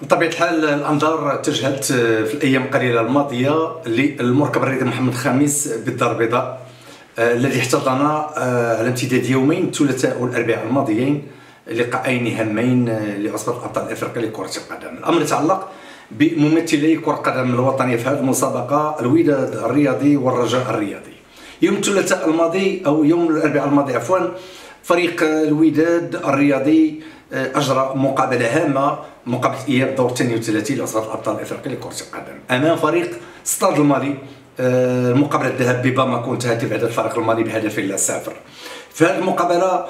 بطبيعة الحال الأنظار اتجهت في الأيام القليلة الماضية للمركب الرياضي محمد الخامس بالدار البيضاء الذي احتضن على امتداد يومين الثلاثاء والأربعاء الماضيين لقاءين هامين لعصبة الأبطال الأفريقية لكرة القدم. الأمر يتعلق بممثلي كرة القدم الوطنية في هذه المسابقة، الوداد الرياضي والرجاء الرياضي. يوم الثلاثاء الماضي أو يوم الأربعاء الماضي عفوا، فريق الوداد الرياضي أجرى مقابلة هامة، مقابلة إياب دور 32 لعصبة الأبطال الأفريقية لكرة القدم أمام فريق ستاد المالي. المقابلة الذهاب بباماكو انتهت بعد الفريق المالي ب2-0. في هذه المقابلة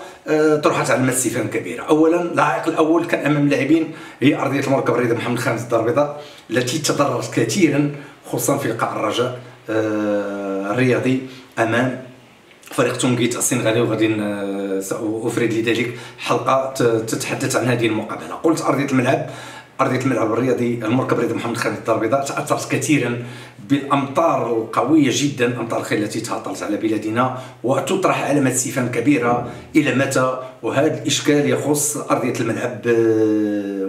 طرحت على استفهام كبيرة. أولا العائق الأول كان أمام اللاعبين هي أرضية المركب الرياضي محمد الخامس بالدار البيضاء التي تضررت كثيرا، خصوصا في لقاء الرجاء الرياضي أمام فريق تونغيت السنغالي، وغادي سأفرد لذلك حلقة تتحدث عن هذه المقابلة. قلت أرضية الملعب الرياضي المركب الرياضي محمد الخامس بالدار البيضاء تأثرت كثيرا بالأمطار القوية جدا، أمطار الخيل التي تهطلت على بلادنا، وتطرح علامة استفهام كبيرة إلى متى. وهذا الإشكال يخص أرضية الملعب،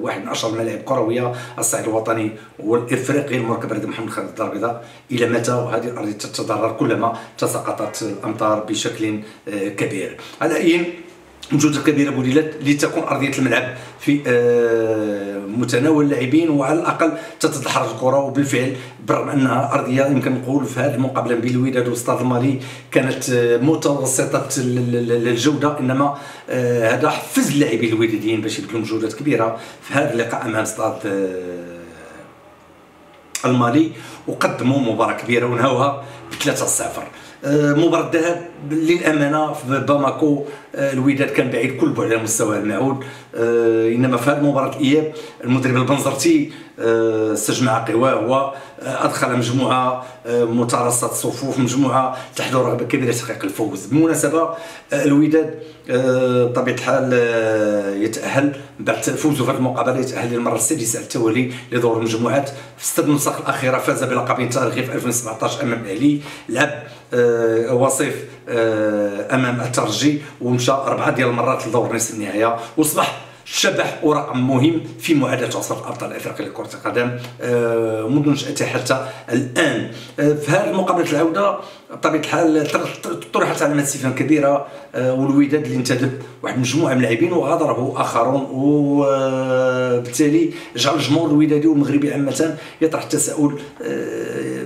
واحد من أشهر الملاعب الكروية الصعيد الوطني والإفريقي المركب الرياضي محمد الخامس بالدار البيضاء، إلى متى وهذه الأرضية تتضرر كلما تساقطت الأمطار بشكل كبير. على أي مجهودات كبيره بذلت لتكون ارضيه الملعب في متناول اللاعبين، وعلى الاقل تتدحرج الكره. وبالفعل برغم انها ارضيه يمكن نقول في هذه المقابله بين الوداد وستاد المالي كانت متوسطه الجوده، انما هذا حفز اللاعبين الوداديين باش يبذلوا مجهودات كبيره في هذا اللقاء امام ستاد المالي، وقدموا مباراه كبيره ونهوها ب3-0. مباراة الذهاب للأمانة في باماكو الوداد كان بعيد كل بعد على مستوى المعهود، إنما في هذه مباراة الإياب المدرب البنزرتي استجمع قواه وأدخل مجموعة مترصد صفوف، مجموعة تحت رغبة كبيرة لتحقيق الفوز. بالمناسبة الوداد بطبيعة الحال يتأهل بعد فوزه في هذه المقابلة، يتأهل للمرة السادسة على التوالي لدور المجموعات. في استاد النسخ الأخيرة فاز بلقب تاريخي في 2017 أمام الأهلي، لعب وصيف امام الترجي ومشى 4 ديال المرات لدور نصف النهائي، واصبح شبح ورقم مهم في معادله عصبة الابطال الافريقيه لكره القدم منذ نشأته حتى الان. في هذه مقابله العوده بطبيعه الحال طرحت علامات استفهام كبيره، والوداد اللي انتدب واحد مجموعه من اللاعبين وغادره اخرون، وبالتالي جعل الجمهور الودادي والمغربي عامه يطرح التساؤل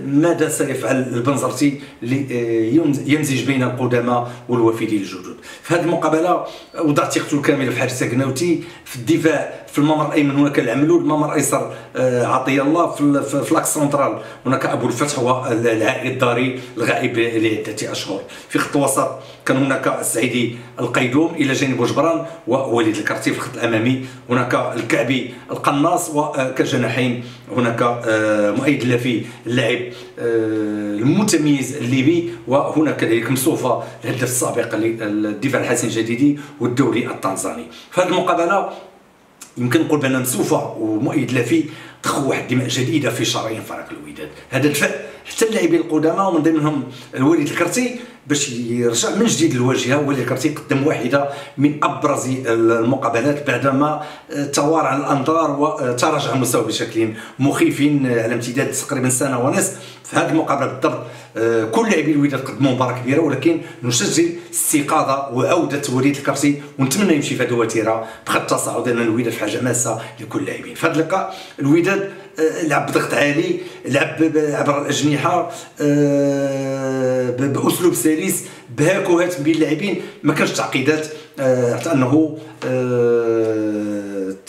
ماذا سيفعل البنزرتي ليمزج بين القدامى والوافدين الجدد. في هذه المقابله وضع ثقته الكامله في حارس ساكناوتي. في الدفاع في الممر الايمن هناك العملود، الممر الايسر عطيه الله، في لاكس سنترال هناك ابو الفتح هو العائد الداري الغائب لعده اشهر. في خط الوسط كان هناك السعيدي القيدوم الى جانب جبران ووليد الكرتي. في الخط الامامي هناك الكعبي القناص، وكجناحين هناك مؤيد اللافي اللاعب المتميز الليبي، وهناك كذلك مصوفه الهداف السابق للدفاع الحسن الجديدي والدولي التنزاني. في هذه المقابله يمكن نقول بان مصوفه ومؤيد لافي ضخوا واحد الدماء جديده في شرايين فريق الوداد. هذا دفع حتى اللاعبين القدامى ومن ضمنهم الوليد الكرتي باش يرجع من جديد للواجهه. وليد الكرتي قدم واحده من ابرز المقابلات بعدما توارى عن الانظار وتراجع المستوى بشكل مخيف على امتداد تقريبا سنه ونصف. في هذه المقابله بالضبط كل لاعبي الوداد قدموا مباراه كبيره، ولكن نسجل استيقاظه وعوده وليد الكرتي، ونتمنى يمشي في هذه الوتيره بخط التصاعد، لان الوداد في حاجه ماسه لكل اللاعبين. في هذا اللقاء الوداد لعب بضغط عالي، لعب عبر الاجنحه باسلوب سلس، بهاكوهات بين اللاعبين، ما كانش تعقيدات، حتى انه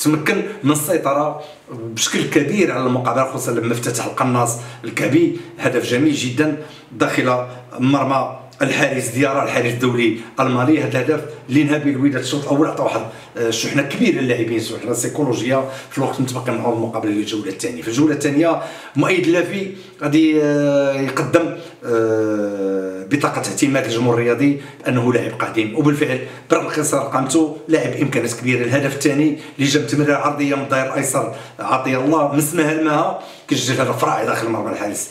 تمكن من السيطره بشكل كبير على المقابله، خصوصا لما افتتح القناص الكعبي هدف جميل جدا داخل مرمى الحارس ديارة، الحارس الدولي المالي. هذا الهدف اللي نهى به الوداد الشوط الاول عطى واحد شحنه كبيره للاعبين، شحنه سيكولوجيه في الوقت المتبقي من المقابله للجوله الثانيه. في الجوله الثانيه مؤيد اللافي غادي يقدم بطاقه اعتماد للجمهور الرياضي انه لاعب قديم، وبالفعل برغم قصر قامته لاعب امكانيات كبيره. الهدف الثاني اللي جاب تمريره عرضيه من الظهير الايسر عطيه الله مسمها المها، كيسجل هدف رائع داخل مرمى الحارس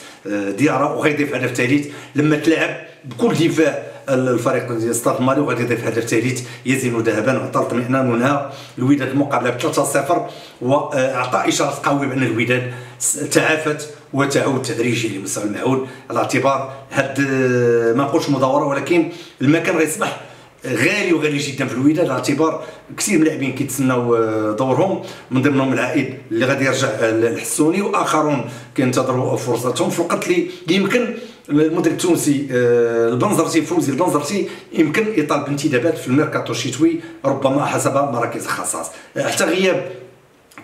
ديارة، وغيضيف هدف ثالث لما تلعب بكل دفاع الفريق ديال ستاد المالي، وغادي يضيف هدف ثالث يزين ذهبا وعطى الاطمئنان ونهى الوداد المقابله ب 3-0، واعطى اشاره قويه بان الوداد تعافت وتعود تدريجيا لمستوى المعهود، على اعتبار هاد ما نقولش مدوره ولكن المكان غيصبح غالي وغالي جدا في الوداد، على اعتبار كثير من اللاعبين كيتسناو دورهم، من ضمنهم العائد اللي غادي يرجع الحسوني، واخرون كينتظروا فرصتهم في الوقت اللي يمكن المدرب التونسي البنزرتي فوزي البنزرتي يمكن يطالب بانتدابات في الميركاتو الشتوي ربما حسب مراكز الخصاص. حتى غياب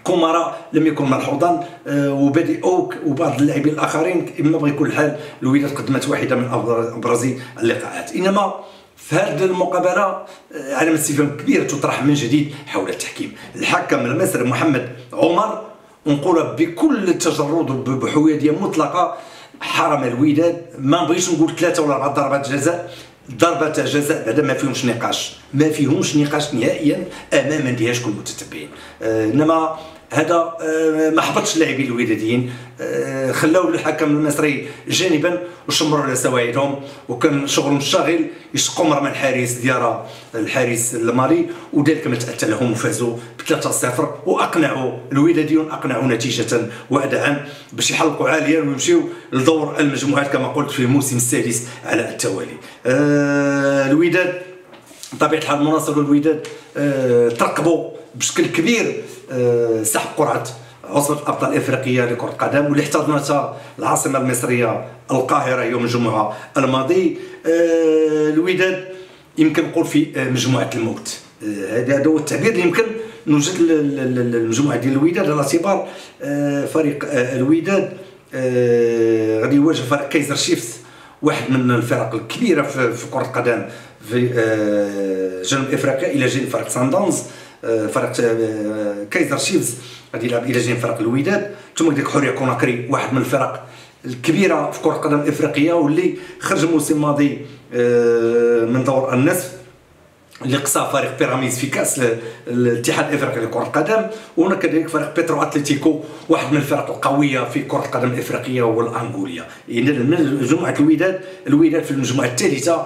كومارا لم يكن ملحوظا، وبادي اوك وبعض اللاعبين الاخرين، اما بغى يكون الحال الوداد قدمت واحده من ابرز اللقاءات. انما في هذه المقابله علامه استفهام كبيره تطرح من جديد حول التحكيم. الحكم المصري محمد عمر نقولها بكل التجرد وبحياديه مطلقه حرم الوداد، ما بغيتش نقول 3 ولا 4 ضربات جزاء، ضربة جزاء بعدا ما فيهمش نقاش، ما فيهمش نقاش نهائيا امام اندهاش كل المتتبعين. انما هذا ما حبطش اللاعبين الوداديين، خلاو الحكم المصري جانبا وشمروا على سواعدهم، وكان شغل شاغل يشقوا مرمى الحارس ديال الحارس المالي، وذلك ما تاتى لهم وفازوا ب 3-0 واقنعوا الوداديون، اقنعوا نتيجه واداء باش يحلقوا عاليا ويمشيو لدور المجموعات كما قلت في الموسم السادس على التوالي. الوداد بطبيعه الحال مناصر الوداد ترقبوا بشكل كبير سحب قرعه عصبة الابطال الافريقيه لكره القدم، واللي احتضنتها العاصمه المصريه القاهره يوم الجمعه الماضي. الوداد يمكن نقول في مجموعه الموت، هذا هو التعبير اللي يمكن نوجد المجموعه ديال الوداد، على اعتبار فريق الوداد غادي يواجه فريق كايزر شيفز، واحد من الفرق الكبيره في كره القدم في جنوب افريقيا، الى جانب فريق سان داونز. فريق كايزر شيفز غادي يلعب الى جانب فريق الوداد، ثم ديك حوريه كوناكري واحد من الفرق الكبيره في كره القدم الافريقيه، واللي خرج الموسم الماضي من دور النصف اللي قصى فريق بيراميدز في كاس الاتحاد الافريقي لكره القدم. وهناك كذلك فريق بيترو اتليتيكو، واحد من الفرق القويه في كره القدم الافريقيه والانغوليه. اذا من مجموعه الوداد في المجموعه الثالثه،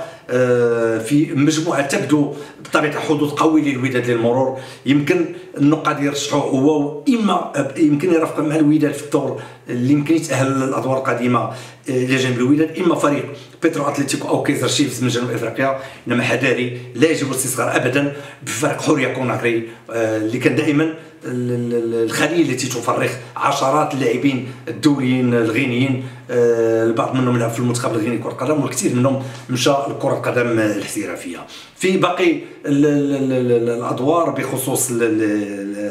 في مجموعه تبدو بطبيعه حظوظ قوي للوداد للمرور. يمكن النقاط اللي يرشحوه هو اما يمكن يرافق مع الوداد في الدور اللي يمكن يتاهل للادوار القادمه الى جانب الوداد، اما فريق بيترو اتليتيكو او كايزر شيفز من جنوب افريقيا. انما حذاري لا يجب الاستصغار ابدا بفريق حوريه كوناكري اللي كان دائما الخليه التي تفرغ عشرات اللاعبين الدوليين الغينيين، البعض منهم يلعب في المنتخب الغيني لكره القدم، والكثير منهم مشى لكره القدم الاحترافيه. في باقي الادوار بخصوص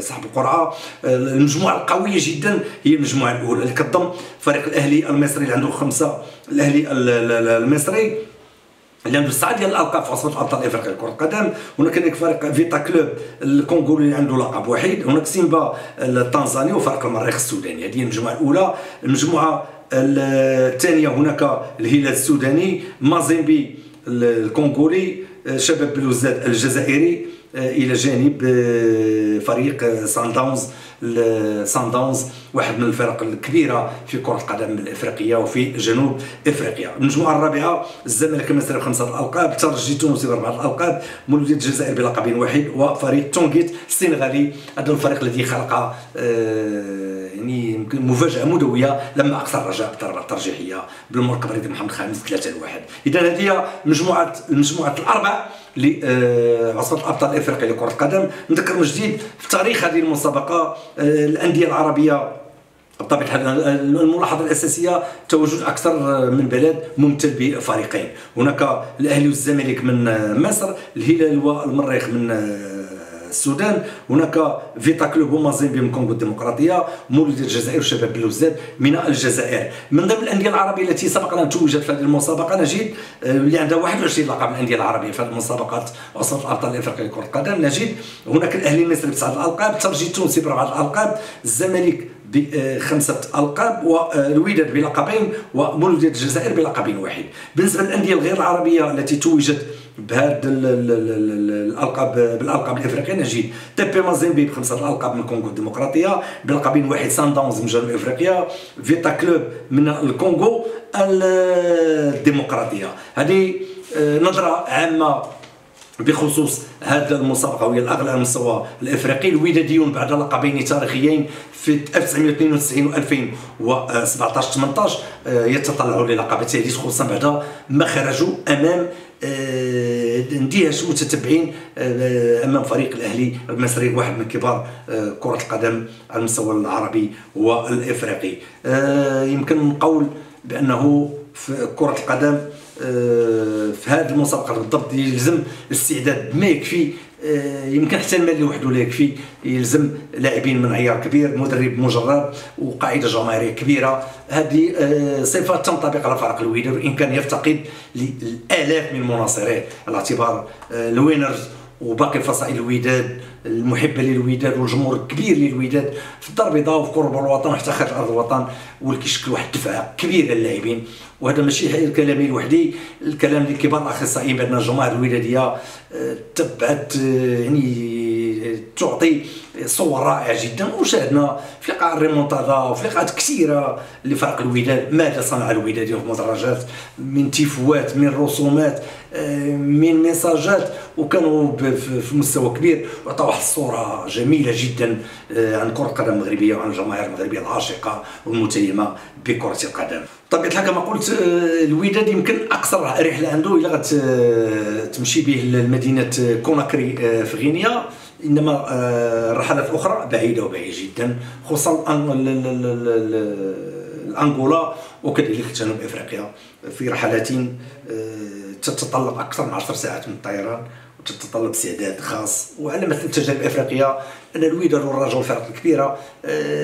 سحب القرعه، المجموعه القويه جدا هي المجموعه الاولى اللي كتضم فريق الاهلي المصري اللي عنده 5، الاهلي المصري اللي عنده 9 ديال الالقاب في عصبه الابطال الافريقيه لكره القدم. هناك كذلك فريق فيتا كلوب الكونغولي اللي عنده لقب واحد، هناك سيمبا التنزاني وفريق المريخ السوداني. هذه المجموعه الاولى. المجموعه الثانيه هناك الهلال السوداني، مازيمبي الكونغولي، شباب بلوزداد الجزائري، الى جانب فريق سان داونز واحد من الفرق الكبيره في كره القدم الافريقيه وفي جنوب افريقيا. المجموعه الرابعه الزمالك المصري ب5 الالقاب، الترجي التونسي ب4 الالقاب، مولوديه الجزائر بلقب واحد، وفريق تونغيت السنغالي. هذا الفريق الذي خلق يعني يمكن مفاجاه مدويه لما اقصى الرجاء بالضربه الترجيحيه بالمركب رضي محمد خامس 3-1. اذا هذه هي المجموعه الاربع لعصبه الابطال الافريقيه لكره القدم. نذكر من جديد في تاريخ هذه المسابقه الانديه العربيه بطبيعه الحال الملاحظه الاساسيه تواجد اكثر من بلد ممثل بفريقين. هناك الاهلي والزمالك من مصر، الهلال والمريخ من السودان، هناك فيتا كلوب ومازيمبي من كونغو الديمقراطيه، مولوديه الجزائر وشباب بلوزداد من الجزائر. من ضمن الانديه العربيه التي سبق ان توجت في هذه المسابقه نجد اللي عندها 21 لقب من الانديه العربيه في هذه المسابقات عصبه الابطال الافريقيه لكره القدم. نجد هناك الاهلي المصري ب9 الالقاب، الترجي التونسي ب4 الالقاب، الزمالك ب5 القاب، والوداد بلقبين، ومولوديه الجزائر بلقب واحد. بالنسبه للانديه الغير العربيه التي توجت بهذا بالالقاب الافريقيه نجد تي بي مازيمبي ب5 الالقاب من كونغو الديمقراطيه بلقب واحد، سان داونز من جنوب افريقيا، فيتا كلوب من الكونغو الديمقراطيه. هذه نظره عامه بخصوص هذه المسابقه وهي الاغلى على المستوى الافريقي. الوداديون بعد لقبين تاريخيين في 1992 و 2017 18 يتطلعوا للقب الثالث، خصوصا بعد ما خرجوا امام اندهاش متتبعين امام فريق الاهلي المصري، واحد من كبار كره القدم على المستوى العربي والافريقي. يمكن نقول بانه في كره القدم في هذه المسابقه بالضبط يلزم الاستعداد ما يكفي، يمكن حتى المال لوحده لا يكفي، يلزم لاعبين من عيار كبير، مدرب مجرب، وقاعده جماهيريه كبيره. هذه صفات تنطبق على فريق الوداد، وان كان يفتقد للالاف من مناصريه على اعتبار الوينرز وباقي فصائل الوداد المحبه للوداد والجمهور الكبير للوداد في الدار البيضاء وفي قرب الوطن وحتى خارج ارض الوطن، واللي كيشكل واحد الدفعه كبيره للاعبين. وهذا ماشي غير كلامي لوحدي، الكلام لكبار الاخصائيين بان الجماهير الوداديه تبعت يعني تعطي صور رائعه جدا، وشاهدنا في لقاء الريمونتادا وفي لقاءات كثيره لفريق الوداد ماذا صنع الوداديون في المدرجات من تيفوات، من رسومات، من ميساجات، وكانوا في مستوى كبير، وعطاو واحد الصوره جميله جدا عن كره القدم المغربيه وعن الجماهير المغربيه العاشقه والمتيمه بكره القدم. بطبيعه الحال كما قلت الوداد يمكن اقصر رحله عنده الى غتمشي به لمدينه كوناكري في غينيا، انما الرحلات الاخرى بعيده وبعيده جدا، خصوصا الانغولا وكذلك جنوب افريقيا في رحلات تتطلب اكثر من 10 ساعات من الطيران وتتطلب استعداد خاص. وعلى مثل التجارب الافريقيه ان الوداد والرجاء والفرق الكبيره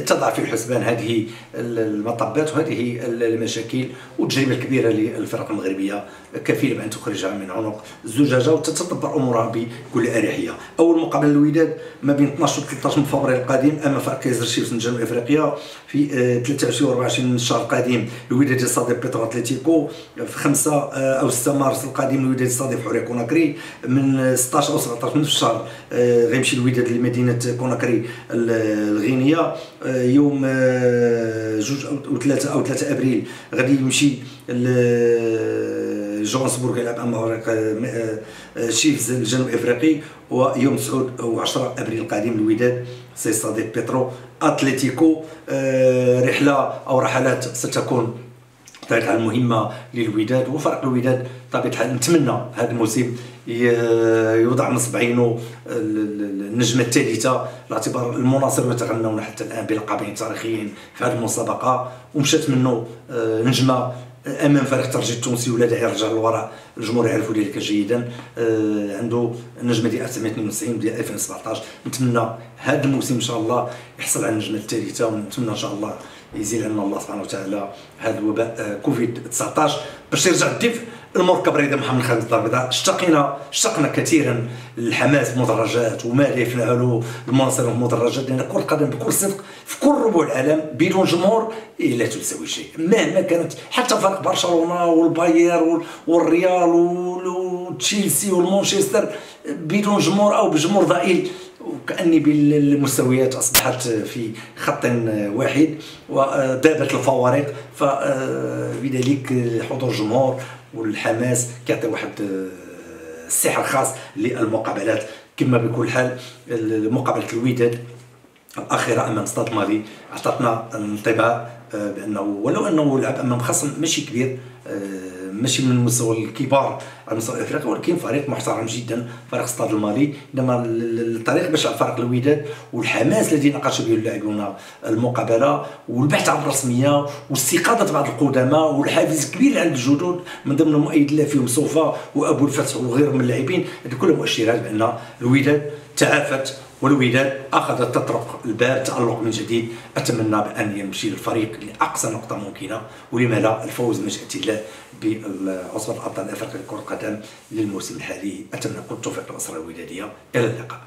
تضع في الحسبان هذه المطبات وهذه المشاكل، والتجربه الكبيره للفرق المغربيه كفيله بان تخرجها من عنق الزجاجه وتتدبر امورها بكل اريحيه. اول مقابله للوداد ما بين 12 و 13 من فبراير القادم امام فريق كايزر تشيفز من جنوب افريقيا. في 23 و 24 من الشهر القادم الوداد يستضيف بيترو اتليتيكو. في 5 أو 6 مارس القادم الوداد يستضيف حوريه كوناكري. من 16 او 17 من الشهر غيمشي الوداد لمدينه كوناكري الغينيه. يوم 2 أو 3 ابريل غادي يمشي جوهانسبورغ يلعب امام شيفز الجنوب افريقي. ويوم 9 و 10 ابريل القادم الوداد سيستضيف بيترو اتليتيكو. رحله او رحلات ستكون بطبيعه الحال مهمه للوداد وفرق الوداد. بطبيعه الحال نتمنى هذا الموسم يوضع نصب عينه النجمه الثالثه، على اعتبار المناصر يتغنون حتى الان بلقبين تاريخيين في هذه المسابقه، ومشات منه نجمه امام فريق الترجي التونسي ولا داعي يرجع للوراء، الجمهور يعرف ذلك جيدا. عنده النجمه ديال 1992 وديال 2017. نتمنى هذا الموسم ان شاء الله يحصل على النجمه الثالثه، ونتمنى ان شاء الله يزيل عنا الله سبحانه وتعالى هذا الوباء كوفيد 19 باش يرجع الدفء. المركب رضا محمد خالد الدار البيضاء اشتقنا كثيرا للحماس في المدرجات وماذا يفعل المناصر في المدرجات، لان كره القدم بكل صدق في كل ربوع العالم بدون جمهور لا تساوي شيء مهما كانت، حتى فريق برشلونه والباير والريال وتشيلسي والمانشستر بدون جمهور او بجمهور ضئيل، وكأني بالمستويات أصبحت في خط واحد وذابت الفوارق. فبذلك حضور الجمهور والحماس كيعطي واحد السحر خاص للمقابلات. كما بكل حال مقابلة الوداد الأخيرة أمام ستاد مالي أعطتنا انطباع بأنه ولو أنه لعب أمام خصم ماشي كبير، ماشي من المستوى الكبار على مستوى افريقيا، ولكن فريق محترم جدا فريق ستاد المالي. انما الطريق باش فريق الوداد والحماس الذي ناقش به اللاعبون المقابله والبحث عن الرسميه واستيقاظه بعض القدماء والحافز الكبير عند الجدد من ضمن المؤيد الله فيهم سوفا وابو الفتح وغيرهم من اللاعبين، هذه كلها مؤشرات بان الوداد تعافت والوداد اخذت تطرق الباب تالق من جديد. اتمنى بان يمشي الفريق لاقصى نقطه ممكنه، ولما لا الفوز بمشيئه الله بعصبه الابطال الافريقيه لكره القدم للموسم الحالي. اتمنى كل التوفيق للاسره الوداديه. الى اللقاء.